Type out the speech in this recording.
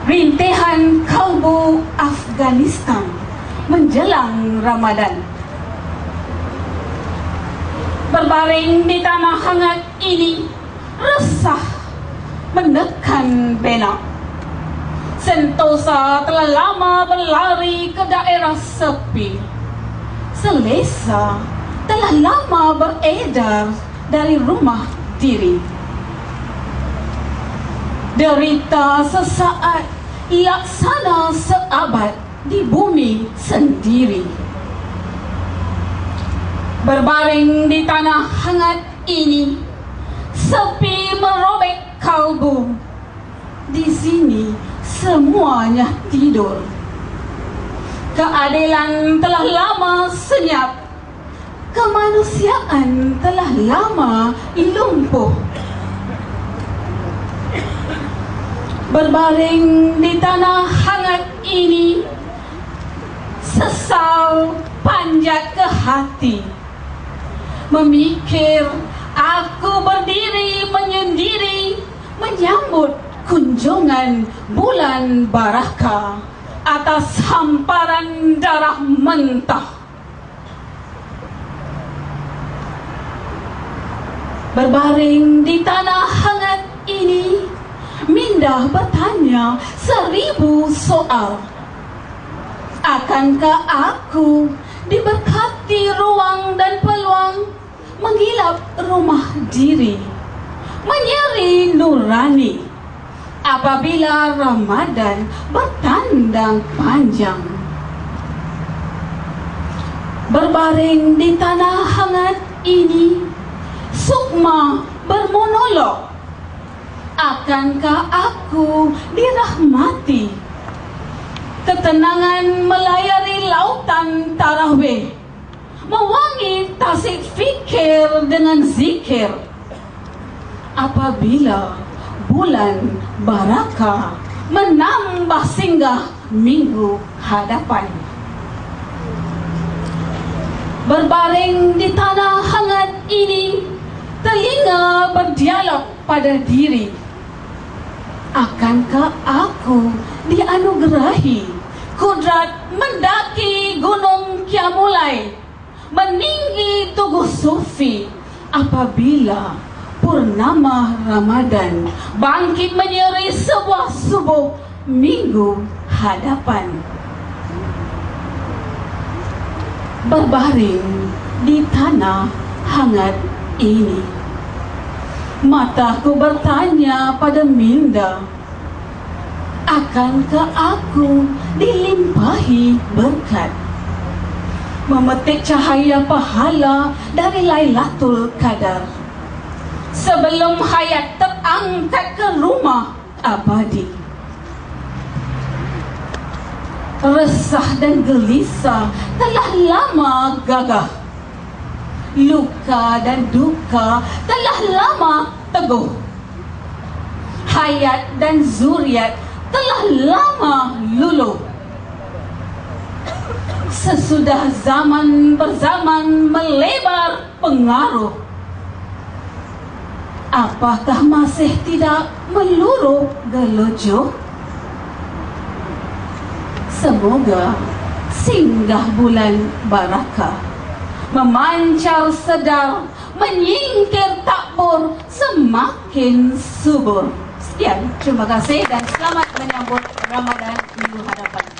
Rintihan kalbu Afghanistan menjelang Ramadan. Berbaring di tanah hangat ini, resah menekan benak. Sentosa telah lama berlari ke daerah sepi. Selesa telah lama beredar dari rumah diri. Derita sesaat laksana seabad di bumi sendiri. Berbaring di tanah hangat ini, sepi merobek kalbu. Di sini semuanya tidur. Keadilan telah lama senyap. Kemanusiaan telah lama lumpuh. Berbaring di tanah hangat ini, sesal panjat ke hati. Memikir aku berdiri menyendiri menyambut kunjungan bulan Barakah atas hamparan darah mentah. Berbaring di tanah hangat ini, minda bertanya 1000 soal. Akankah aku diberkati ruang dan peluang menggilap rumah diri, menyeri nurani apabila Ramadan bertandang panjang? Berbaring di tanah hangat ini, sukma bermonolog. Akankah aku dirahmati? Ketenangan melayari lautan tarawih, mewangi tasik fikir dengan zikir apabila bulan Barakah menambah singgah minggu hadapan. Berbaring di tanah hangat ini, telinga berdialog pada diri. Akankah aku dianugerahi kudrat mendaki gunung Kiamulai, meninggi Tugu Sufi apabila purnama Ramadan bangkit menyeri sebuah subuh minggu hadapan? Berbaring di tanah hangat ini, mataku bertanya pada minda, akankah aku dilimpahi berkat? Memetik cahaya pahala dari Lailatul Qadar sebelum hayat terangkat ke rumah abadi. Resah dan gelisah telah lama gagah. Luka dan duka telah lama teguh. Hayat dan zuriat telah lama luluh. Sesudah zaman berzaman melebar pengaruh, apakah masih tidak meluruh gelojoh? Semoga singgah bulan Barakah memancar sedar, menyingkir takbur, semakin subur. Sekian, terima kasih dan selamat menyambut Ramadan minggu hadapan.